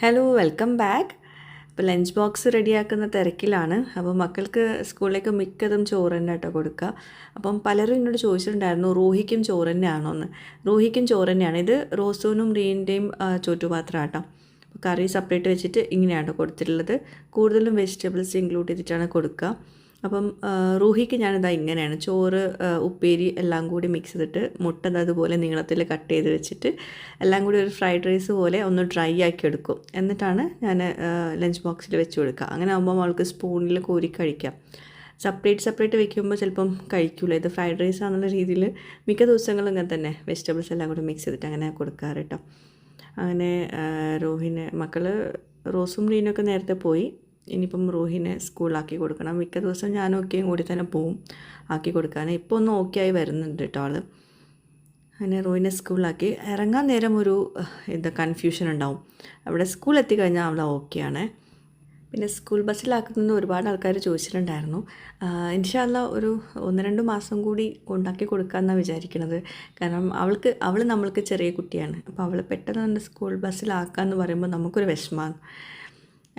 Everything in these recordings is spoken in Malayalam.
Hello, welcome back. ഇപ്പോൾ ലഞ്ച് ബോക്സ് റെഡിയാക്കുന്ന തിരക്കിലാണ്. അപ്പോൾ മക്കൾക്ക് സ്കൂളിലേക്ക് മിക്കതും ചോറ് തന്നെ കേട്ടോ കൊടുക്കുക. അപ്പം പലരും എന്നോട് ചോദിച്ചിട്ടുണ്ടായിരുന്നു റൂഹിക്കും ചോറ് തന്നെയാണോ എന്ന്. റൂഹിക്കും ചോറ് തന്നെയാണ്. ഇത് റോസൂനും റീൻ്റെയും ചോറ്റുപാത്രം കേട്ടോ. കറി സെപ്പറേറ്റ് വെച്ചിട്ട് ഇങ്ങനെയാണ് കൊടുത്തിട്ടുള്ളത്. കൂടുതലും വെജിറ്റബിൾസ് ഇൻക്ലൂഡ് ചെയ്തിട്ടാണ് കൊടുക്കുക. അപ്പം റൂഹിക്ക് ഞാനിതാ ഇങ്ങനെയാണ് ചോറ്, ഉപ്പേരി എല്ലാം കൂടി മിക്സ് ചെയ്തിട്ട് മുട്ട അതുപോലെ നീളത്തിൽ കട്ട് ചെയ്ത് വെച്ചിട്ട് എല്ലാം കൂടി ഒരു ഫ്രൈഡ് റൈസ് പോലെ ഒന്ന് ഡ്രൈ ആക്കി എടുക്കും. എന്നിട്ടാണ് ഞാൻ ലഞ്ച് ബോക്സിൽ വെച്ച് കൊടുക്കുക. അങ്ങനെ ആകുമ്പോൾ അവൾക്ക് സ്പൂണിൽ കോരി കഴിക്കാം. സെപ്പറേറ്റ് വെക്കുമ്പോൾ ചിലപ്പം കഴിക്കില്ല. ഇത് ഫ്രൈഡ് റൈസ് ആണെന്നുള്ള രീതിയിൽ മിക്ക ദിവസങ്ങളും ഇങ്ങനെ തന്നെ വെജിറ്റബിൾസ് എല്ലാം കൂടി മിക്സ് ചെയ്തിട്ട് അങ്ങനെ കൊടുക്കാറ് കേട്ടോ. അങ്ങനെ മക്കൾ റോസും റീനൊക്കെ നേരത്തെ പോയി. ഇനിയിപ്പം റൂഹിനെ സ്കൂളിലാക്കി കൊടുക്കണം. മിക്ക ദിവസം ഞാൻ ഓക്കെയും കൂടി തന്നെ പോവും ആക്കി കൊടുക്കാൻ. ഇപ്പോൾ ഒന്ന് ഓക്കെ ആയി വരുന്നുണ്ട് കേട്ടോ ആൾ. അങ്ങനെ റൂഹിനെ സ്കൂളിലാക്കി ഇറങ്ങാൻ നേരം ഒരു കൺഫ്യൂഷൻ ഉണ്ടാവും. അവിടെ സ്കൂളിൽ എത്തിക്കഴിഞ്ഞാൽ അവൾ ഓക്കെയാണ്. പിന്നെ സ്കൂൾ ബസ്സിലാക്കുന്നത് ഒരുപാട് ആൾക്കാർ ചോദിച്ചിട്ടുണ്ടായിരുന്നു. ഇൻഷാ അല്ലാ ഒരു 1-2 മാസം കൂടി കൊണ്ടാക്കി കൊടുക്കാമെന്നാണ് വിചാരിക്കുന്നത്. കാരണം അവൾ നമ്മൾക്ക് ചെറിയ കുട്ടിയാണ്. അപ്പോൾ അവൾ പെട്ടെന്ന് തന്നെ സ്കൂൾ ബസ്സിലാക്കാമെന്ന് പറയുമ്പോൾ നമുക്കൊരു വിഷമമാണ്.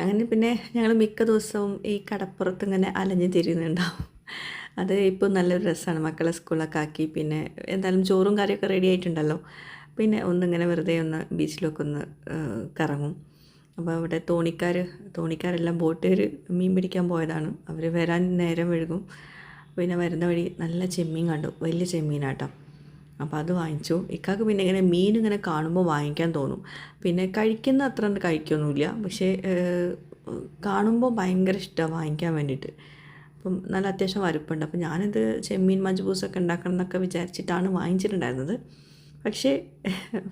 അങ്ങനെ പിന്നെ ഞങ്ങൾ മിക്ക ദിവസവും ഈ കടപ്പുറത്ത് ഇങ്ങനെ അലഞ്ഞ് തിരിയുന്നുണ്ടാവും. അത് ഇപ്പോൾ നല്ലൊരു രസമാണ്. മക്കളെ സ്കൂളൊക്കെ ആക്കി പിന്നെ എന്തായാലും ചോറും കറിയൊക്കെ റെഡി ആയിട്ടുണ്ടല്ലോ. പിന്നെ ഒന്നിങ്ങനെ വെറുതെ ഒന്ന് ബീച്ചിലൊക്കെ ഒന്ന് കറങ്ങും. അപ്പോൾ അവിടെ തോണിക്കാരെല്ലാം ബോട്ടുകാർ മീൻ പിടിക്കാൻ പോയതാണ്. അവർ വരാൻ നേരം വഴുകും. പിന്നെ വരുന്ന വഴി നല്ല ചെമ്മീൻ കണ്ടു, വലിയ ചെമ്മീനാട്ടോ. അപ്പോൾ അത് വാങ്ങിച്ചു. ഇക്കാക്ക് പിന്നെ ഇങ്ങനെ മീൻ ഇങ്ങനെ കാണുമ്പോൾ വാങ്ങിക്കാൻ തോന്നും. പിന്നെ കഴിക്കുന്ന അത്ര കഴിക്കൊന്നുമില്ല, പക്ഷേ കാണുമ്പോൾ ഭയങ്കര ഇഷ്ടമാണ് വാങ്ങിക്കാൻ വേണ്ടിയിട്ട്. അപ്പം നല്ല അത്യാവശ്യം വലുപ്പമുണ്ട്. അപ്പം ഞാനിത് ചെമ്മീൻ മജ്ബൂസൊക്കെ ഉണ്ടാക്കണം എന്നൊക്കെ വിചാരിച്ചിട്ടാണ് വാങ്ങിച്ചിട്ടുണ്ടായിരുന്നത്. പക്ഷേ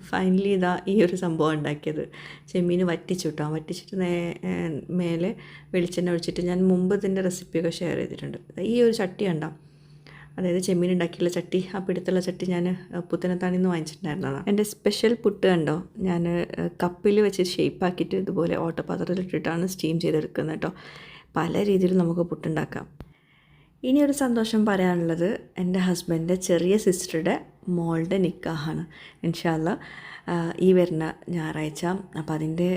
ഫൈനലി ഇതാ ഈ ഒരു സംഭവം ഉണ്ടാക്കിയത്. ചെമ്മീൻ വറ്റിച്ചിട്ട് മേലെ വെളിച്ചെണ്ണ ഒഴിച്ചിട്ട് ഞാൻ മുമ്പ് ഇതിൻ്റെ റെസിപ്പിയൊക്കെ ഷെയർ ചെയ്തിട്ടുണ്ട്. ഈ ഒരു ചട്ടി കണ്ടോ, അതായത് ചെമ്മീൻ ഉണ്ടാക്കിയുള്ള ചട്ടി, ആ പിടുത്തുള്ള ചട്ടി ഞാൻ പുത്തനത്താണിൽ നിന്ന് വാങ്ങിച്ചിട്ടുണ്ടായിരുന്നതാണ്. എൻ്റെ സ്പെഷ്യൽ പുട്ട് കണ്ടോ, ഞാൻ കപ്പിൽ വെച്ച് ഷേപ്പാക്കിയിട്ട് ഇതുപോലെ ഓട്ടപാത്രത്തിലിട്ടിട്ടാണ് സ്റ്റീം ചെയ്തെടുക്കുന്നത് കേട്ടോ. പല രീതിയിൽ നമുക്ക് പുട്ടുണ്ടാക്കാം. ഇനിയൊരു സന്തോഷം പറയാനുള്ളത് എൻ്റെ ഹസ്ബൻഡിൻ്റെ ചെറിയ സിസ്റ്ററുടെ മോളുടെ നിക്കാഹാണ് ഇൻഷാ അല്ലാ ഈ വരുന്ന ഞായറാഴ്ച. അപ്പോൾ അതിൻ്റെ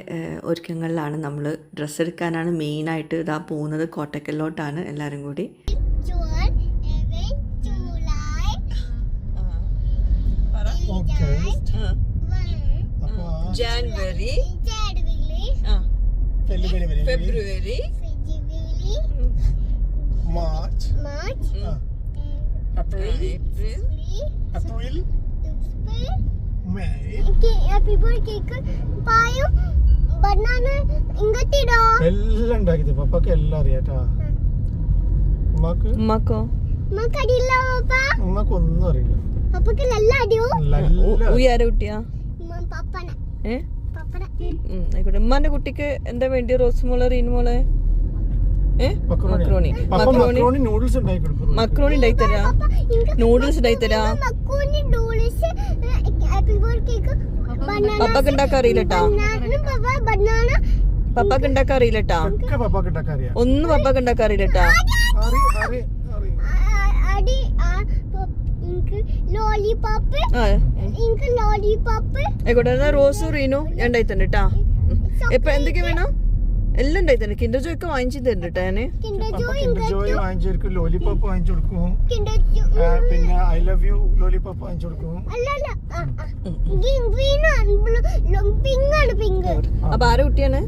ഒരുക്കങ്ങളിലാണ് നമ്മൾ. ഡ്രസ്സ് എടുക്കാനാണ് മെയിനായിട്ട് ഇതാ പോകുന്നത്. കോട്ടക്കലിലോട്ടാണ് എല്ലാവരും കൂടി. ജാനുവരി, ഫെബ്രുവരി, മാർച്ച്, ഏപ്രിൽ, മെയ്. എല്ലാം ഉണ്ടാക്കിയത് പപ്പക്ക് എല്ലാം അറിയാട്ടാ. ഉമ്മക്കോ? ഉമ്മക്കൊന്നും അറിയില്ല. കുട്ടിയാ ആയിക്കോട്ടെ. ഉമ്മാന്റെ കുട്ടിക്ക് എന്താ വേണ്ടി? റോസ് മോള്, റീൻ മോള് മക്രോണി ഉണ്ടായി തരാ. നൂഡിൽസ് ഉണ്ടായി തരാ. പപ്പക്ക് ഉണ്ടാക്കാൻ അറിയില്ലട്ടാ. പപ്പക്ക് ഉണ്ടാക്കാൻ അറിയില്ലട്ടാ. ഒന്നും പപ്പക്ക് ഉണ്ടാക്കാൻ അറിയില്ലട്ടാ. ആയിക്കോട്ടെ. റോസും റീനും ഞാൻ ഉണ്ടായി തന്നെ കേട്ടാ. ഇപ്പൊ എന്തൊക്കെ വേണം? എല്ലാം ഉണ്ടായി തന്നെ. കിൻഡർ ജോയ് ഒക്കെ വാങ്ങിച്ചു തരുന്നുണ്ട് കേട്ടോ. ഞാന് ലോലിപോപ്പ് വാങ്ങിച്ചു കൊടുക്കും. പിന്നെ ഐ ലവ് യു ലോലിപോപ്പ് വാങ്ങിച്ചു കൊടുക്കും. അപ്പൊ ആരെ കുട്ടിയാണ്?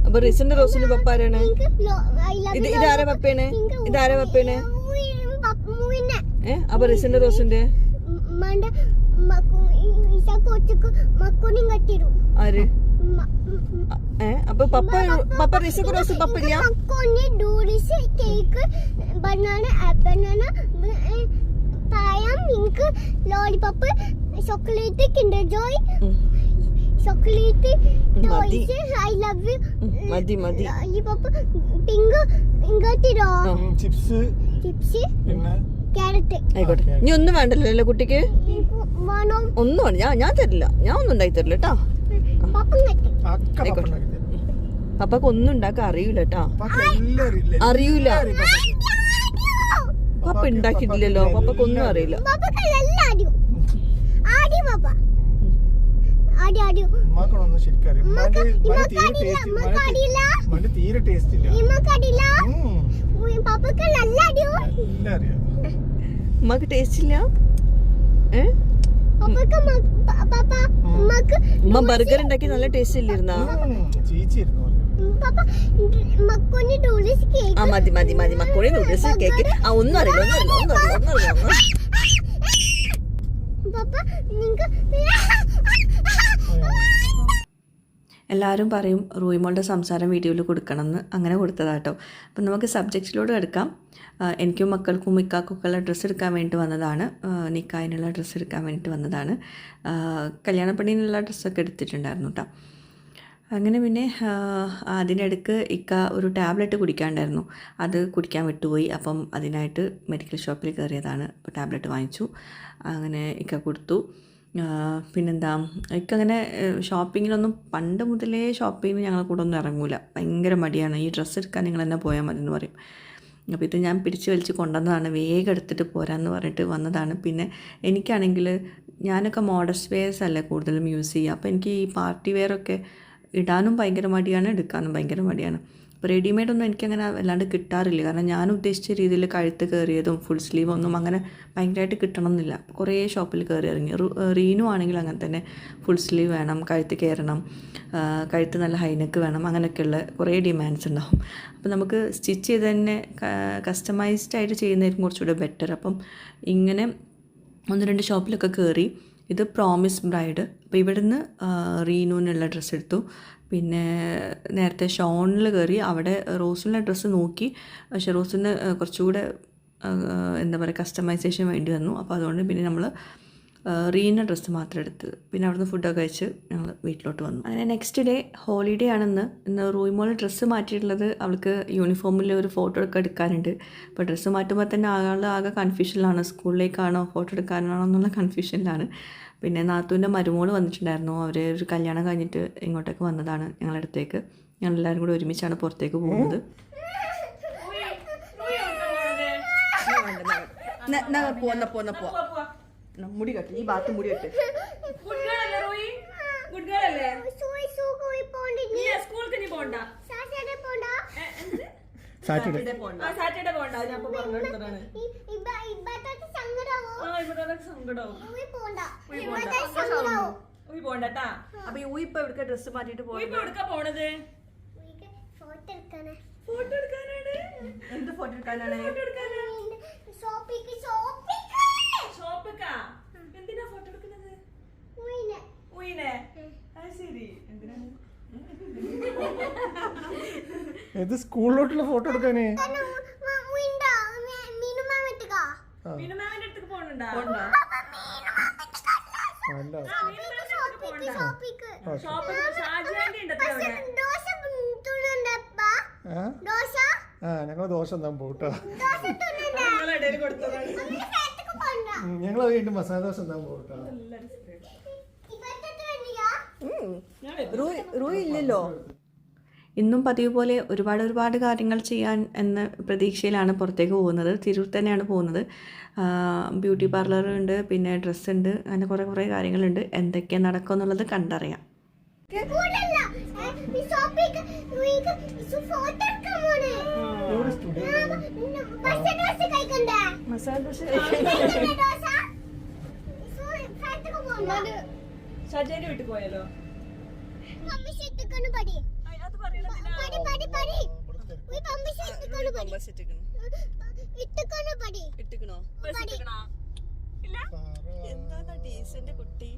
അപ്പൊ റിസിന്റെ റോസിന്റെ പപ്പ ആരാണ്? ഇതാരെ പപ്പയാണ്? ഇതാരെ പപ്പയാണ്? അപ്പൊ റിസിന്റെ റോസിന്റെ ആര്? അപ്പൊ പപ്പ റിസിക്ക് റോസ് പപ്പ ഇല്ല. Lollipop, chocolate, Kinder Joy, chocolate, toys, I love you, മതി ലോലിപോപ്പ്, പിങ്ക്, ചിപ്സ്, പിന്നെ ക്യാരറ്റ്. ആയിക്കോട്ടെ. ഇനി ഒന്നും വേണ്ടല്ലോ കുട്ടിക്ക്? ഒന്നും വേണ്ട. ഞാൻ തരില്ല. ഞാൻ ഒന്നും ഉണ്ടാക്കി തരില്ല കേട്ടോ. പപ്പക്ക് ഒന്നും ഉണ്ടാക്കാൻ അറിയൂല കേട്ടോ. അറിയൂല. പപ്പ ഉണ്ടാക്കിയിട്ടില്ലല്ലോ. പപ്പക്ക് ഒന്നും അറിയില്ല. ആടി ഉമ്മാക്കണൊന്നും ശരിക്കറിയാം. തീരെ ടേസ്റ്റ് ഇല്ല. ഇമ്മക്കടില്ല ഉം. പപ്പക്ക് നല്ല അടിയോ എല്ലാം അറിയാം. ഉമ്മക്ക് ടേസ്റ്റ് ഇല്ല. പപ്പക്ക് പപ്പ ഉമ്മക്ക് ഉമ്മ ബർഗർ ഉണ്ടാക്കി നല്ല ടേസ്റ്റ് ഇല്ലിരുന്നാ. ചീച്ചിരുന്നു പപ്പ മക്കോനി നൂഡിൽസ് കേക്ക്. ആ മതി മതി മതി മക്കോണി നൂഡിൽസ് കേക്ക്. ആ ഒന്നും അറിയില്ല. പപ്പ നിങ്ങക്ക് എല്ലാവരും പറയും റൂയിമോളുടെ സംസാരം വീഡിയോയിൽ കൊടുക്കണമെന്ന്. അങ്ങനെ കൊടുത്തതാട്ടോ. അപ്പം നമുക്ക് സബ്ജക്റ്റിലോട്ട് എടുക്കാം. എനിക്കും മക്കൾക്കും ഇക്കാക്കൊക്കെയുള്ള ഡ്രസ്സ് എടുക്കാൻ വേണ്ടി വന്നതാണ്. നിക്കായിനുള്ള ഡ്രസ്സ് എടുക്കാൻ വേണ്ടിയിട്ട് വന്നതാണ്. കല്യാണപ്പണിയിലുള്ള ഡ്രസ്സൊക്കെ എടുത്തിട്ടുണ്ടായിരുന്നു കേട്ടോ. അങ്ങനെ പിന്നെ അതിനിടയ്ക്ക് ഇക്ക ഒരു ടാബ്ലറ്റ് കുടിക്കാണ്ടായിരുന്നു. അത് കുടിക്കാൻ വിട്ടുപോയി. അപ്പം അതിനായിട്ട് മെഡിക്കൽ ഷോപ്പിൽ കയറിയതാണ്. അപ്പോൾ ടാബ്ലറ്റ് വാങ്ങിച്ചു. അങ്ങനെ ഇക്ക കൊടുത്തു. പിന്നെന്താ, ഇക്കങ്ങനെ ഷോപ്പിങ്ങിനൊന്നും പണ്ട് മുതലേ ഷോപ്പിങ്ങിന് ഞങ്ങളെ കൂടെ ഒന്നും ഇറങ്ങൂല. ഭയങ്കര മടിയാണ്. ഈ ഡ്രസ്സ് എടുക്കാൻ നിങ്ങൾ തന്നെ പോയാൽ മതി എന്ന് പറയും. അപ്പോൾ ഇത് ഞാൻ പിടിച്ച് വലിച്ച് കൊണ്ടുവന്നതാണ്. വേഗം എടുത്തിട്ട് പോരാന്ന് പറഞ്ഞിട്ട് വന്നതാണ്. പിന്നെ എനിക്കാണെങ്കിൽ ഞാനൊക്കെ മോഡസ്റ്റ് വെയർസ് അല്ലേ കൂടുതലും യൂസ് ചെയ്യുക. അപ്പോൾ എനിക്ക് ഈ പാർട്ടി വെയറൊക്കെ ഇടാനും ഭയങ്കര മടിയാണ്, എടുക്കാനും ഭയങ്കര മടിയാണ്. അപ്പോൾ റെഡിമെയ്ഡൊന്നും എനിക്കങ്ങനെ വല്ലാണ്ട് കിട്ടാറില്ല. കാരണം ഞാൻ ഉദ്ദേശിച്ച രീതിയിൽ കഴുത്ത് കയറിയതും ഫുൾ സ്ലീവ് ഒന്നും അങ്ങനെ ഭയങ്കരമായിട്ട് കിട്ടണമെന്നില്ല. കുറേ ഷോപ്പിൽ കയറി ഇറങ്ങി. റീനു ആണെങ്കിൽ അങ്ങനെ തന്നെ ഫുൾ സ്ലീവ് വേണം, കഴുത്ത് കയറണം, കഴുത്ത് നല്ല ഹൈനെക്ക് വേണം, അങ്ങനെയൊക്കെയുള്ള കുറേ ഡിമാൻഡ്സ് ഉണ്ടാവും. അപ്പോൾ നമുക്ക് സ്റ്റിച്ച് ചെയ്ത് തന്നെ കസ്റ്റമൈസ്ഡ് ആയിട്ട് ചെയ്യുന്നതായിരിക്കും കുറച്ചുകൂടെ ബെറ്റർ. അപ്പം ഇങ്ങനെ 1-2 ഷോപ്പിലൊക്കെ കയറി. ഇത് പ്രോമിസ് ബ്രൈഡ്. അപ്പോൾ ഇവിടുന്ന് റീനുവിനുള്ള ഡ്രസ്സ് എടുത്തു. പിന്നെ നേരത്തെ ഷോണിൽ കയറി. അവിടെ റോസിനുള്ള ഡ്രസ്സ് നോക്കി. പക്ഷേ റോസിന് കുറച്ചുകൂടെ എന്താ പറയുക കസ്റ്റമൈസേഷൻ വേണ്ടി വന്നു. അപ്പോൾ അതുകൊണ്ട് പിന്നെ നമ്മൾ റീന ഡ്രസ്സ് മാത്രം എടുത്തത്. പിന്നെ അവിടുന്ന് ഫുഡൊക്കെ കഴിച്ച് ഞങ്ങൾ വീട്ടിലോട്ട് വന്നു. അങ്ങനെ നെക്സ്റ്റ് ഡേ ഹോളിഡേ ആണെന്ന്. ഇന്ന് റൂയിമോൾ ഡ്രസ്സ് മാറ്റിയിട്ടുള്ളത് അവൾക്ക് യൂണിഫോമിൽ ഒരു ഫോട്ടോ ഒക്കെ എടുക്കാനുണ്ട്. അപ്പോൾ ഡ്രസ്സ് മാറ്റുമ്പോൾ തന്നെ ആകെ കൺഫ്യൂഷനിലാണ്. സ്കൂളിലേക്കാണോ ഫോട്ടോ എടുക്കാനാണോ എന്നുള്ള കൺഫ്യൂഷനിലാണ്. പിന്നെ നാത്തൂൻ്റെ മരുമോൾ വന്നിട്ടുണ്ടായിരുന്നു. അവർ ഒരു കല്യാണം കഴിഞ്ഞിട്ട് ഇങ്ങോട്ടേക്ക് വന്നതാണ് ഞങ്ങളുടെ അടുത്തേക്ക്. ഞങ്ങളെല്ലാവരും കൂടി ഒരുമിച്ചാണ് പുറത്തേക്ക് പോകുന്നത്. മുടി കെട്ടി ഈ ഭാഗത്ത് മുടി കെട്ടി. സാറ്റർഡേ അപ്പൊ ഊയിപ്പ എവിടുക്ക ഡ്രസ്സ് മാറ്റിട്ട് പോണത്? ഫോട്ടോ എടുക്കാനാണ്. എന്ത് ഫോട്ടോ എടുക്കാനാണ്? എന്തിനാ ഫോട്ടോ എടുക്കുന്നത്? ശരി. എന്തിനാണ് ഇത് സ്കൂളിലോട്ടുള്ള ഫോട്ടോ എടുക്കാനേ? ഞങ്ങള് ദോശ തന്നാൻ പോട്ടോ. ഞങ്ങള് വീണ്ടും മസാല ദോശ തന്നാൻ പോട്ടോ. ഇല്ലല്ലോ. ഇന്നും പതിവ് പോലെ ഒരുപാട് കാര്യങ്ങൾ ചെയ്യാൻ എന്ന പ്രതീക്ഷയിലാണ് പുറത്തേക്ക് പോകുന്നത്. തിരൂർ തന്നെയാണ് പോകുന്നത്. ബ്യൂട്ടി പാർലർ ഉണ്ട്, പിന്നെ ഡ്രസ്സ് ഉണ്ട്, അങ്ങനെ കുറേ കാര്യങ്ങളുണ്ട്. എന്തൊക്കെയാണ് നടക്കുക എന്നുള്ളത് കണ്ടറിയാം. ഷാജേന്റെ വീട്ടിൽ പോയാലോ? എന്താ ഡീസന്റ് കുട്ടി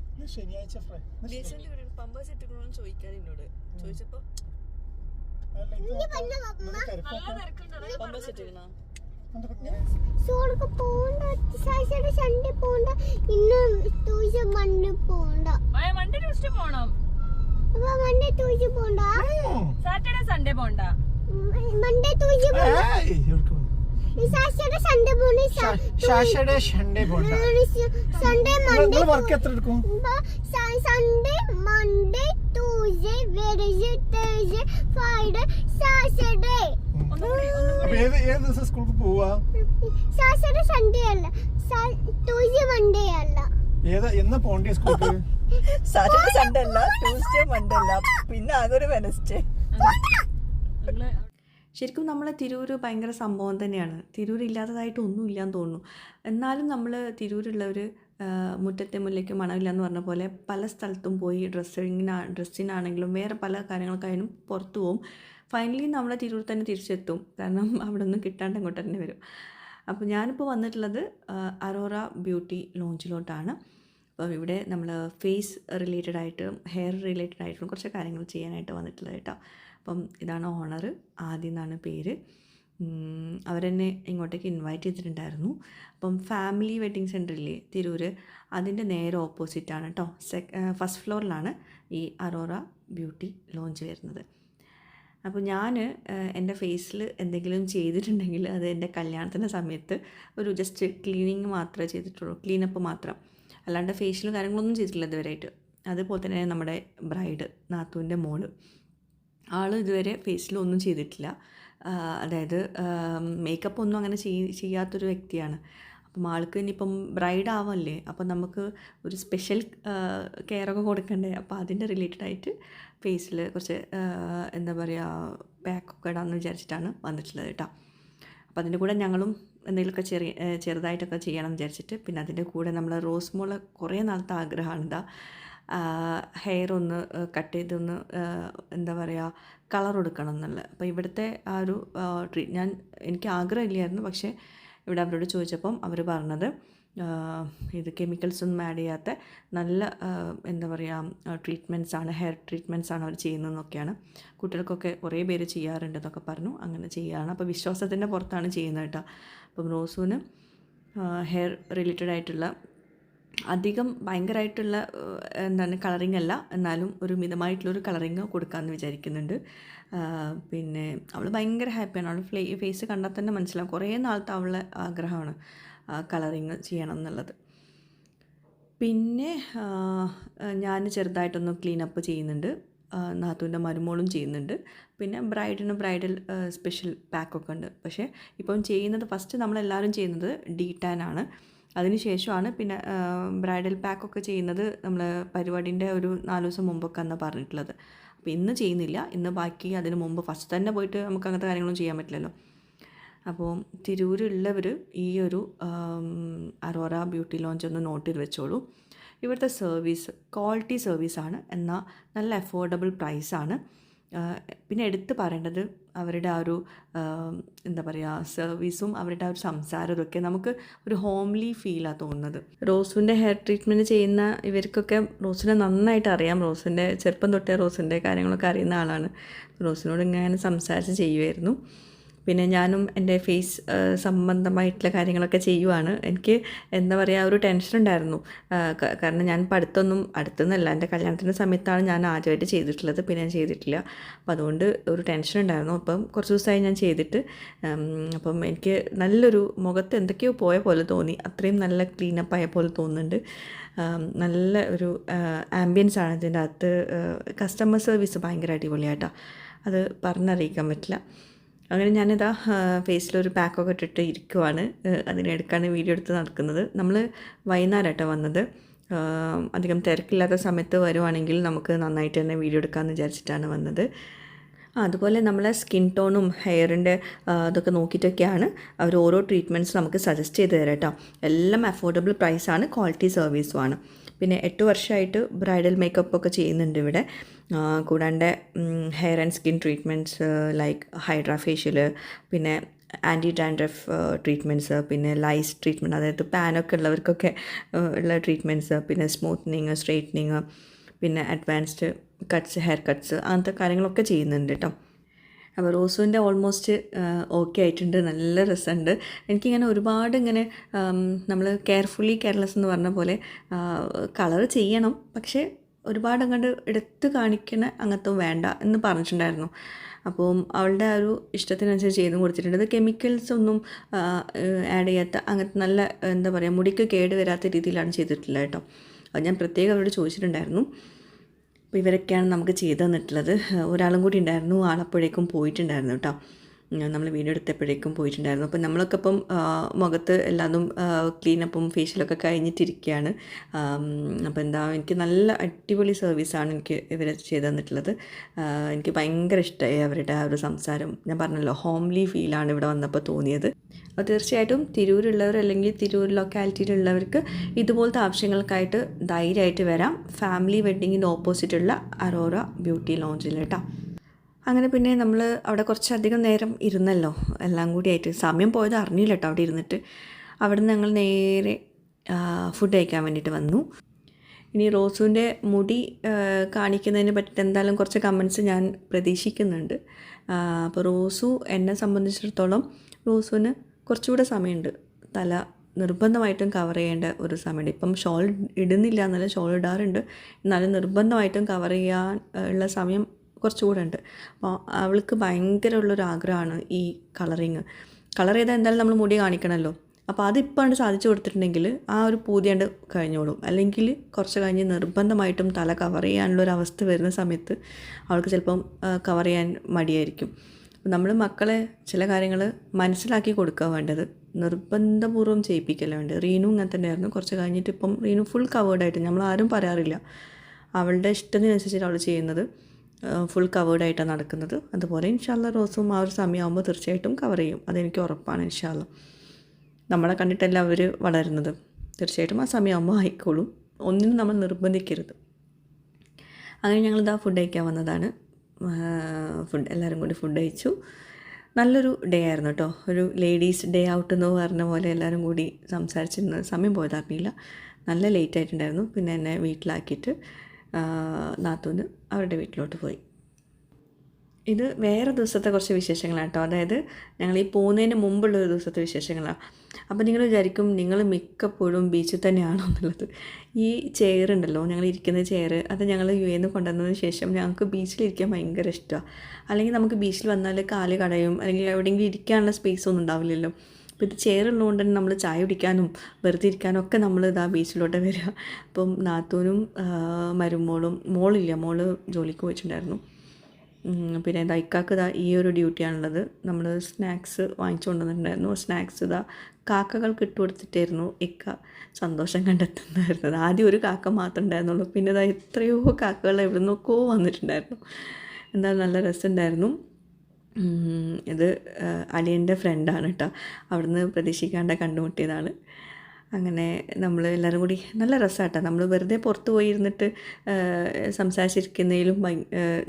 പമ്പേഴ്സ് ഇട്ടിക്കണോന്ന് ചോദിക്കാൻ എന്നോട് ചോദിച്ചപ്പോ പമ്പേഴ്സ് ഇട്ടിക്കണോ? സാറ്റർഡേ സൺഡേ പോണ്ട. വർക്ക് എത്ര എടുക്കും? Sunday Monday Tuesday Wednesday Thursday Friday Saturday. ഏത് ദിവസം സ്കൂൾക്ക് പോവാ? സാറ്റർഡേ സൺഡേ അല്ല, ട്യൂസ്ഡേ മൺഡേ അല്ല. എന്നാ പോണ്ടേ സ്കൂൾക്ക്? സാറ്റർഡേ സൺഡേ അല്ല, ട്യൂസ്ഡേ മൺഡേ അല്ല, പിന്നെ അതൊരു വെനസ്ഡേ. നിങ്ങള് ശരിക്കും നമ്മളെ തിരൂർ ഭയങ്കര സംഭവം തന്നെയാണ്. തിരൂർ ഇല്ലാത്തതായിട്ട് ഒന്നും ഇല്ലയെന്ന് തോന്നുന്നു. എന്നാലും നമ്മൾ തിരൂരുള്ളവർ മുറ്റത്തെ മുല്ലയ്ക്ക് മണമില്ല എന്ന് പറഞ്ഞ പോലെ പല സ്ഥലത്തും പോയി ഡ്രസ്സിനാണെങ്കിലും വേറെ പല കാര്യങ്ങൾക്കായാലും പുറത്തു പോവും. ഫൈനലി നമ്മളെ തിരൂർ തന്നെ തിരിച്ചെത്തും. കാരണം അവിടെ ഒന്നും കിട്ടാണ്ട് അങ്ങോട്ട് തന്നെ വരും. അപ്പോൾ ഞാനിപ്പോൾ വന്നിട്ടുള്ളത് അറോറ ബ്യൂട്ടി ലോഞ്ചിലോട്ടാണ്. അപ്പോൾ ഇവിടെ നമ്മൾ ഫേസ് റിലേറ്റഡ് ആയിട്ടും ഹെയർ റിലേറ്റഡ് ആയിട്ടും കുറച്ച് കാര്യങ്ങൾ ചെയ്യാനായിട്ട് വന്നിട്ടുള്ളത് കേട്ടോ. അപ്പം ഇതാണ് ഓണർ, ആദ്യം എന്നാണ് പേര്. അവരെന്നെ ഇങ്ങോട്ടേക്ക് ഇൻവൈറ്റ് ചെയ്തിട്ടുണ്ടായിരുന്നു. അപ്പം ഫാമിലി വെഡ്ഡിങ് സെൻ്ററില്ലേ തിരൂർ, അതിൻ്റെ നേരെ ഓപ്പോസിറ്റാണ് കേട്ടോ. ഫസ്റ്റ് ഫ്ലോറിലാണ് ഈ അറോറ ബ്യൂട്ടി ലോഞ്ച് വരുന്നത്. അപ്പോൾ ഞാൻ എൻ്റെ ഫേസിൽ എന്തെങ്കിലും ചെയ്തിട്ടുണ്ടെങ്കിൽ അത് എൻ്റെ കല്യാണത്തിൻ്റെ സമയത്ത് ഒരു ജസ്റ്റ് ക്ലീനിങ് മാത്രമേ ചെയ്തിട്ടുള്ളൂ, ക്ലീനപ്പ് മാത്രം. അല്ലാണ്ട് ഫേഷ്യലും കാര്യങ്ങളൊന്നും ചെയ്തിട്ടില്ല ഇതുവരെയായിട്ട്. അതുപോലെ തന്നെ നമ്മുടെ ബ്രൈഡ്, നാത്തൂൻ്റെ മോള്, ആൾ ഇതുവരെ ഫേസിലൊന്നും ചെയ്തിട്ടില്ല. അതായത് മേക്കപ്പ് ഒന്നും അങ്ങനെ ചെയ്യാത്തൊരു വ്യക്തിയാണ്. അപ്പം ആൾക്ക് ഇനിയിപ്പം ബ്രൈഡ് ആവല്ലേ, അപ്പം നമുക്ക് ഒരു സ്പെഷ്യൽ കെയറൊക്കെ കൊടുക്കണ്ടേ. അപ്പോൾ അതിൻ്റെ റിലേറ്റഡ് ആയിട്ട് ഫേസിൽ കുറച്ച് എന്താ പറയുക പാക്കൊക്കെ ഇടാമെന്ന് വിചാരിച്ചിട്ടാണ് വന്നിട്ടുള്ളത് കേട്ടോ. അപ്പോൾ അതിൻ്റെ കൂടെ ഞങ്ങളും എന്തെങ്കിലുമൊക്കെ ചെറുതായിട്ടൊക്കെ ചെയ്യണം വിചാരിച്ചിട്ട്, പിന്നെ അതിൻ്റെ കൂടെ നമ്മൾ റോസ് മോള് കുറേ നാളത്തെ ആഗ്രഹമാണ് ഇതാ ഹെയർ ഒന്ന് കട്ട് ചെയ്തൊന്ന് എന്താ പറയുക കളർ കൊടുക്കണം എന്നുള്ളത്. അപ്പോൾ ഇവിടുത്തെ ആ ഒരു എനിക്ക് ആഗ്രഹമില്ലായിരുന്നു. പക്ഷേ ഇവിടെ അവരോട് ചോദിച്ചപ്പം അവർ പറഞ്ഞത് ഇത് കെമിക്കൽസ് ഒന്നും ആഡ് ചെയ്യാത്ത നല്ല എന്താ പറയുക ട്രീറ്റ്മെൻറ്റ്സാണ്, ഹെയർ ട്രീറ്റ്മെൻറ്റ്സാണ് അവർ ചെയ്യുന്നതെന്നൊക്കെയാണ്. കുട്ടികൾക്കൊക്കെ കുറേ പേര് ചെയ്യാറുണ്ട് എന്നൊക്കെ പറഞ്ഞു. അങ്ങനെ ചെയ്യുകയാണ്. അപ്പോൾ വിശ്വാസത്തിൻ്റെ പുറത്താണ് ചെയ്യുന്നത് കേട്ടോ. അപ്പം റോസുവിന് ഹെയർ റിലേറ്റഡ് ആയിട്ടുള്ള അധികം ഭയങ്കരമായിട്ടുള്ള എന്താണ് കളറിങ് അല്ല, എന്നാലും ഒരു മിതമായിട്ടുള്ളൊരു കളറിങ് കൊടുക്കാമെന്ന് വിചാരിക്കുന്നുണ്ട്. പിന്നെ അവൾ ഭയങ്കര ഹാപ്പിയാണ്. അവൾ ഫേസ് കണ്ടാൽ തന്നെ മനസ്സിലാവും കുറേ നാളത്തെ അവളുടെ ആഗ്രഹമാണ് കളറിങ് ചെയ്യണം എന്നുള്ളത്. പിന്നെ ഞാൻ ചെറുതായിട്ടൊന്ന് ക്ലീനപ്പ് ചെയ്യുന്നുണ്ട്, നാത്തൂൻ്റെ മരുമോളും ചെയ്യുന്നുണ്ട്. പിന്നെ ബ്രൈഡിന് ബ്രൈഡൽ സ്പെഷ്യൽ പാക്കൊക്കെ ഉണ്ട്. പക്ഷേ ഇപ്പം ചെയ്യുന്നത് ഫസ്റ്റ് നമ്മളെല്ലാവരും ചെയ്യുന്നത് ഡീടാൻ ആണ്. അതിന് ശേഷമാണ് പിന്നെ ബ്രൈഡൽ പാക്കൊക്കെ ചെയ്യുന്നത് നമ്മൾ പരിപാടിൻ്റെ ഒരു 4 ദിവസം മുമ്പൊക്കെ എന്നാണ് പറഞ്ഞിട്ടുള്ളത്. അപ്പോൾ ഇന്ന് ചെയ്യുന്നില്ല, ഇന്ന് ബാക്കി അതിന് മുമ്പ് ഫസ്റ്റ് തന്നെ പോയിട്ട് നമുക്ക് അങ്ങനത്തെ കാര്യങ്ങളൊന്നും ചെയ്യാൻ പറ്റില്ലല്ലോ. അപ്പോൾ തിരൂരുള്ളവർ ഈ ഒരു അറോറ ബ്യൂട്ടി ലോഞ്ച് ഒന്ന് നോട്ട് ചെയ്ത് വെച്ചോളൂ. ഇവിടുത്തെ സർവീസ് ക്വാളിറ്റി സർവീസാണ്, എന്നാൽ നല്ല അഫോർഡബിൾ പ്രൈസാണ്. പിന്നെ എടുത്ത് പറയേണ്ടത് അവരുടെ ആ ഒരു എന്താ പറയുക സർവീസും അവരുടെ ആ ഒരു സംസാരവും ഒക്കെ നമുക്ക് ഒരു ഹോംലി ഫീലാണ് തോന്നുന്നത്. റോസുവിൻ്റെ ഹെയർ ട്രീറ്റ്മെൻറ്റ് ചെയ്യുന്ന ഇവർക്കൊക്കെ റോസിനെ നന്നായിട്ട് അറിയാം. റോസിൻ്റെ ചെറുപ്പം തൊട്ടേ റോസിൻ്റെ കാര്യങ്ങളൊക്കെ അറിയുന്ന ആളാണ്. റോസിനോട് ഇങ്ങനെ സംസാരിച്ച് ചെയ്യുമായിരുന്നു. പിന്നെ ഞാനും എൻ്റെ ഫേസ് സംബന്ധമായിട്ടുള്ള കാര്യങ്ങളൊക്കെ ചെയ്യുവാണ്. എനിക്ക് എന്താ പറയുക ഒരു ടെൻഷൻ ഉണ്ടായിരുന്നു. കാരണം ഞാൻ ഇപ്പോൾ അടുത്തൊന്നുമല്ല, എൻ്റെ കല്യാണത്തിൻ്റെ സമയത്താണ് ഞാൻ ആദ്യമായിട്ട് ചെയ്തിട്ടുള്ളത്. പിന്നെ ഞാൻ ചെയ്തിട്ടില്ല. അപ്പോൾ അതുകൊണ്ട് ഒരു ടെൻഷൻ ഉണ്ടായിരുന്നു. അപ്പം കുറച്ച് ദിവസമായി ഞാൻ ചെയ്തിട്ട് അപ്പം എനിക്ക് നല്ലൊരു മുഖത്ത് എന്തൊക്കെയോ പോയ പോലെ തോന്നി. അത്രയും നല്ല ക്ലീനപ്പ് ആയ പോലെ തോന്നുന്നുണ്ട്. നല്ല ഒരു ആംബിയൻസ് ആണ് ഇതിൻ്റെ അകത്ത്. കസ്റ്റമർ സർവീസ് ഭയങ്കര അടിപൊളിയായിട്ടോ, അത് പറഞ്ഞറിയിക്കാൻ പറ്റില്ല. അങ്ങനെ ഞാനിതാ ഫേസിലൊരു പാക്കൊക്കെ ഇട്ടിട്ട് ഇരിക്കുവാണ്. അതിനെടുക്കാണ് വീഡിയോ എടുത്ത് നടക്കുന്നത്. നമ്മൾ വൈകുന്നേരമായിട്ടാണ് വന്നത്. അധികം തിരക്കില്ലാത്ത സമയത്ത് വരുവാണെങ്കിൽ നമുക്ക് നന്നായിട്ട് തന്നെ വീഡിയോ എടുക്കാമെന്ന് വിചാരിച്ചിട്ടാണ് വന്നത്. അതുപോലെ നമ്മളെ സ്കിൻ ടോണും ഹെയറിൻ്റെ ഇതൊക്കെ നോക്കിയിട്ടൊക്കെയാണ് അവർ ഓരോ ട്രീറ്റ്മെൻറ്റ്സ് നമുക്ക് സജസ്റ്റ് ചെയ്ത് തരാം കേട്ടോ. എല്ലാം അഫോർഡബിൾ പ്രൈസാണ്, ക്വാളിറ്റി സർവീസുമാണ്. പിന്നെ 8 വർഷമായിട്ട് ബ്രൈഡൽ മേക്കപ്പ് ഒക്കെ ചെയ്യുന്നുണ്ട് ഇവിടെ. കൂടാണ്ട് hair and skin treatments like hydra facial, പിന്നെ ആൻറ്റി ഡാൻഡ്രഫ് ട്രീറ്റ്മെൻറ്റ്സ്, പിന്നെ ലൈസ് ട്രീറ്റ്മെൻറ്റ്, അതായത് പാനൊക്കെ ഉള്ളവർക്കൊക്കെ ഉള്ള ട്രീറ്റ്മെൻറ്റ്സ്, പിന്നെ സ്മൂത്തനിങ്, സ്ട്രെയിറ്റനിങ്, പിന്നെ അഡ്വാൻസ്ഡ് കട്ട്സ്, ഹെയർ കട്ട്സ്, അങ്ങനത്തെ കാര്യങ്ങളൊക്കെ ചെയ്യുന്നുണ്ട് കേട്ടോ. അപ്പോൾ റോസുവിൻ്റെ ഓൾമോസ്റ്റ് ഓക്കെ ആയിട്ടുണ്ട്. നല്ല രസമുണ്ട്. എനിക്കിങ്ങനെ ഒരുപാട് ഇങ്ങനെ നമ്മൾ കെയർഫുള്ളി കെയർലെസ് എന്ന് പറഞ്ഞ പോലെ കളർ ചെയ്യണം, പക്ഷേ ഒരുപാട് അങ്ങോട്ട് എടുത്ത് കാണിക്കണ അങ്ങനത്തെ വേണ്ട എന്ന് പറഞ്ഞിട്ടുണ്ടായിരുന്നു. അപ്പോൾ അവളുടെ ആ ഒരു ഇഷ്ടത്തിനനുസരിച്ച് ചെയ്തും കൊടുത്തിട്ടുണ്ട്. അത് കെമിക്കൽസ് ഒന്നും ആഡ് ചെയ്യാത്ത അങ്ങനത്തെ നല്ല എന്താ പറയുക മുടിക്ക് കേട് വരാത്ത രീതിയിലാണ് ചെയ്തിട്ടുള്ളത് കേട്ടോ. അത് ഞാൻ പ്രത്യേകം അവരോട് ചോദിച്ചിട്ടുണ്ടായിരുന്നു. അപ്പോൾ ഇവരൊക്കെയാണ് നമുക്ക് ചെയ്ത് തന്നിട്ടുള്ളത്. ഒരാളും കൂടി ഉണ്ടായിരുന്നു, ആളപ്പോഴേക്കും പോയിട്ടുണ്ടായിരുന്നു കേട്ടോ. നമ്മൾ വീഡിയോ എടുത്തപ്പോഴേക്കും പോയിട്ടുണ്ടായിരുന്നു. അപ്പോൾ നമ്മളൊക്കെ ഇപ്പം മുഖത്ത് എല്ലാതും ക്ലീനപ്പും ഫേഷ്യലൊക്കെ കഴിഞ്ഞിട്ടിരിക്കുകയാണ്. അപ്പോൾ എനിക്ക് നല്ല അടിപൊളി സർവീസാണ് എനിക്ക് ഇവർ ചെയ്തു തന്നിട്ടുള്ളത്. എനിക്ക് ഭയങ്കര ഇഷ്ടമായി അവരുടെ ആ ഒരു സംസാരം. ഞാൻ പറഞ്ഞല്ലോ, ഹോംലി ഫീലാണ് ഇവിടെ വന്നപ്പോൾ തോന്നിയത്. അപ്പോൾ തീർച്ചയായിട്ടും തിരൂരുള്ളവർ അല്ലെങ്കിൽ തിരൂർ ലൊക്കാലിറ്റിയിലുള്ളവർക്ക് ഇതുപോലത്തെ ആവശ്യങ്ങൾക്കായിട്ട് ധൈര്യമായിട്ട് വരാം. ഫാമിലി വെഡ്ഡിങ്ങിൻ്റെ ഓപ്പോസിറ്റുള്ള അറോറ ബ്യൂട്ടി ലോഞ്ചിൽ കേട്ടോ. അങ്ങനെ പിന്നെ നമ്മൾ അവിടെ കുറച്ചധികം നേരം ഇരുന്നല്ലോ, എല്ലാം കൂടി ആയിട്ട് സമയം പോയത് അറിഞ്ഞില്ല കേട്ടോ. അവിടെ ഇരുന്നിട്ട് അവിടെ നിന്ന് ഞങ്ങൾ നേരെ ഫുഡ് കഴിക്കാൻ വേണ്ടിയിട്ട് വന്നു. ഇനി റോസുവിൻ്റെ മുടി കാണിക്കുന്നതിനെ പറ്റിയിട്ട് എന്തായാലും കുറച്ച് കമൻറ്റ്സ് ഞാൻ പ്രതീക്ഷിക്കുന്നുണ്ട്. അപ്പോൾ റോസു എന്നെ സംബന്ധിച്ചിടത്തോളം റോസുവിന് കുറച്ചുകൂടെ സമയമുണ്ട്. തല നിർബന്ധമായിട്ടും കവർ ചെയ്യേണ്ട ഒരു സമയമുണ്ട്. ഇപ്പം ഷോൾ ഇടുന്നില്ല എന്നല്ല, ഷോൾ ഇടാറുണ്ട്, എന്നാലും നിർബന്ധമായിട്ടും കവർ ചെയ്യാൻ ഉള്ള സമയം കുറച്ചുകൂടെ ഉണ്ട്. അപ്പോൾ അവൾക്ക് ഭയങ്കര ഉള്ളൊരു ആഗ്രഹമാണ് ഈ കളറിങ്. കളർ ചെയ്താൽ എന്തായാലും നമ്മൾ മുടി കാണിക്കണമല്ലോ. അപ്പോൾ അതിപ്പോൾ സാധിച്ചു കൊടുത്തിട്ടുണ്ടെങ്കിൽ ആ ഒരു പൂതിയാണ്ട് കഴിഞ്ഞോളും. അല്ലെങ്കിൽ കുറച്ച് കഴിഞ്ഞ് നിർബന്ധമായിട്ടും തല കവർ ചെയ്യാനുള്ളൊരവസ്ഥ വരുന്ന സമയത്ത് അവൾക്ക് ചിലപ്പം കവർ ചെയ്യാൻ മടിയായിരിക്കും. നമ്മൾ മക്കളെ ചില കാര്യങ്ങൾ മനസ്സിലാക്കി കൊടുക്കുക വേണ്ടത്, നിർബന്ധപൂർവ്വം ചെയ്യിപ്പിക്കല്ല വേണ്ടത്. റീനു ഇങ്ങനെ തന്നെയായിരുന്നു. കുറച്ച് കഴിഞ്ഞിട്ട് ഇപ്പം റീനു ഫുൾ കവേർഡായിട്ട്, നമ്മൾ ആരും പറയാറില്ല, അവളുടെ ഇഷ്ടത്തിനനുസരിച്ചിട്ട് അവൾ ചെയ്യുന്നത്, ഫുൾ കവേർഡായിട്ടാണ് നടക്കുന്നത്. അതുപോലെ ഇൻഷാല്ല റോസും ആ ഒരു സമയമാകുമ്പോൾ തീർച്ചയായിട്ടും കവർ ചെയ്യും, അതെനിക്ക് ഉറപ്പാണ്. ഇൻഷാല്ല നമ്മളെ കണ്ടിട്ടല്ല അവർ വളരുന്നത്, തീർച്ചയായിട്ടും ആ സമയമാകുമ്പോൾ ആയിക്കോളും. ഒന്നിനും നമ്മൾ നിർബന്ധിക്കരുത്. അങ്ങനെ ഞങ്ങളിതാ ഫുഡ് കഴിക്കാൻ വന്നതാണ്. എല്ലാവരും കൂടി ഫുഡ് കഴിച്ചു. നല്ലൊരു ഡേ ആയിരുന്നു കേട്ടോ. ഒരു ലേഡീസ് ഡേ ഔട്ട് എന്ന് പറഞ്ഞ പോലെ എല്ലാവരും കൂടി സംസാരിച്ചിരുന്ന സമയം പോയത് അറിഞ്ഞില്ല. നല്ല ലേറ്റ് ആയിട്ടുണ്ടായിരുന്നു. പിന്നെ എന്നെ വീട്ടിലാക്കിയിട്ട് നാത്തൂന് അവരുടെ വീട്ടിലോട്ട് പോയി. ഇത് വേറെ ദിവസത്തെ കുറച്ച് വിശേഷങ്ങളാണ് കേട്ടോ. അതായത് ഞങ്ങൾ ഈ പോകുന്നതിന് മുമ്പുള്ളൊരു ദിവസത്തെ വിശേഷങ്ങളാണ്. അപ്പോൾ നിങ്ങൾ വിചാരിക്കും നിങ്ങൾ മിക്കപ്പോഴും ബീച്ചിൽ തന്നെയാണോ എന്നുള്ളത്. ഈ ചെയർ ഉണ്ടല്ലോ, ഞങ്ങൾ ഇരിക്കുന്ന ചെയർ, അത് ഞങ്ങൾ UAE നിന്ന് കൊണ്ടുവന്നതിന് ശേഷം ഞങ്ങൾക്ക് ബീച്ചിലിരിക്കാൻ ഭയങ്കര ഇഷ്ടമാണ്. അല്ലെങ്കിൽ നമുക്ക് ബീച്ചിൽ വന്നാൽ കാല് കടയും, അല്ലെങ്കിൽ എവിടെയെങ്കിലും ഇരിക്കാനുള്ള സ്പേസ് ഒന്നും ഉണ്ടാവില്ലല്ലോ. അപ്പോൾ ഇത് ചെയർ ഉള്ളതുകൊണ്ട് തന്നെ നമ്മൾ ചായ കുടിക്കാനും വെറുതെ ഇരിക്കാനും ഒക്കെ നമ്മൾ ഇതാ ബീച്ചിലോട്ട് വരിക. അപ്പം നാത്തൂനും മരുമോളും, മോള് ജോലിക്ക് പോയിട്ടുണ്ടായിരുന്നു. പിന്നെ ഇക്കാക്ക് ഇതാ ഈ ഒരു ഡ്യൂട്ടിയാണുള്ളത്. നമ്മൾ സ്നാക്സ് വാങ്ങിച്ചു കൊണ്ടുവന്നിട്ടുണ്ടായിരുന്നു. സ്നാക്സ് ഇതാ കാക്കകൾക്ക് ഇട്ട് കൊടുത്തിട്ടായിരുന്നു ഇക്ക സന്തോഷം കണ്ടെത്തുന്നതായിരുന്നത്. ആദ്യം ഒരു കാക്ക മാത്രമേ ഉണ്ടായിരുന്നുള്ളൂ, പിന്നെ ഇതാ എത്രയോ കാക്കകൾ എവിടെ നിന്നൊക്കെ വന്നിട്ടുണ്ടായിരുന്നു. എന്തായാലും നല്ല രസമുണ്ടായിരുന്നു. ഇത് അലിയൻ്റെ ഫ്രണ്ടാണ് കേട്ടോ. അവിടുന്ന് പ്രതീക്ഷിക്കാണ്ട് കണ്ടുമുട്ടിയതാണ്. അങ്ങനെ നമ്മൾ എല്ലാവരും കൂടി നല്ല രസമാട്ടോ. നമ്മൾ വെറുതെ പുറത്ത് പോയി ഇരുന്നിട്ട് സംസാരിച്ചിരിക്കുന്നതിലും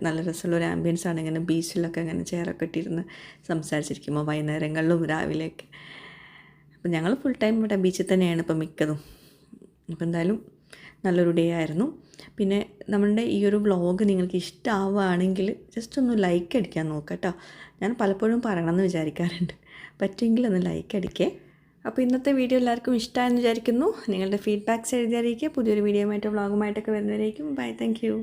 നല്ല രസമുള്ളൊരു ആംബിയൻസാണ്. ഇങ്ങനെ ബീച്ചിലൊക്കെ ഇങ്ങനെ ചെയറൊക്കെ ഇട്ടിരുന്ന് സംസാരിച്ചിരിക്കുമ്പോൾ വൈകുന്നേരങ്ങളിലും രാവിലെയൊക്കെ. അപ്പം ഞങ്ങൾ ഫുൾ ടൈം ഇവിടെ ബീച്ചിൽ തന്നെയാണ് ഇപ്പം മിക്കതും. അപ്പോൾ എന്തായാലും നല്ലൊരു ഡേ ആയിരുന്നു. പിന്നെ നമ്മളുടെ ഈ ഒരു വ്ളോഗ് നിങ്ങൾക്ക് ഇഷ്ടമാവുകയാണെങ്കിൽ ജസ്റ്റ് ഒന്ന് ലൈക്ക് അടിക്കാൻ നോക്കാം കേട്ടോ. ഞാൻ പലപ്പോഴും പറയണമെന്ന് വിചാരിക്കാറുണ്ട്, പറ്റുമെങ്കിൽ ഒന്ന് ലൈക്ക് അടിക്കേ. അപ്പോൾ ഇന്നത്തെ വീഡിയോ എല്ലാവർക്കും ഇഷ്ടമായെന്ന് വിചാരിക്കുന്നു. നിങ്ങളുടെ ഫീഡ്ബാക്ക്സ് എഴുതി അറിയിക്കുക. പുതിയൊരു വീഡിയോയുമായിട്ട് വ്ളോഗുമായിട്ടൊക്കെ വരുന്നവരേക്കും. Bye, thank U.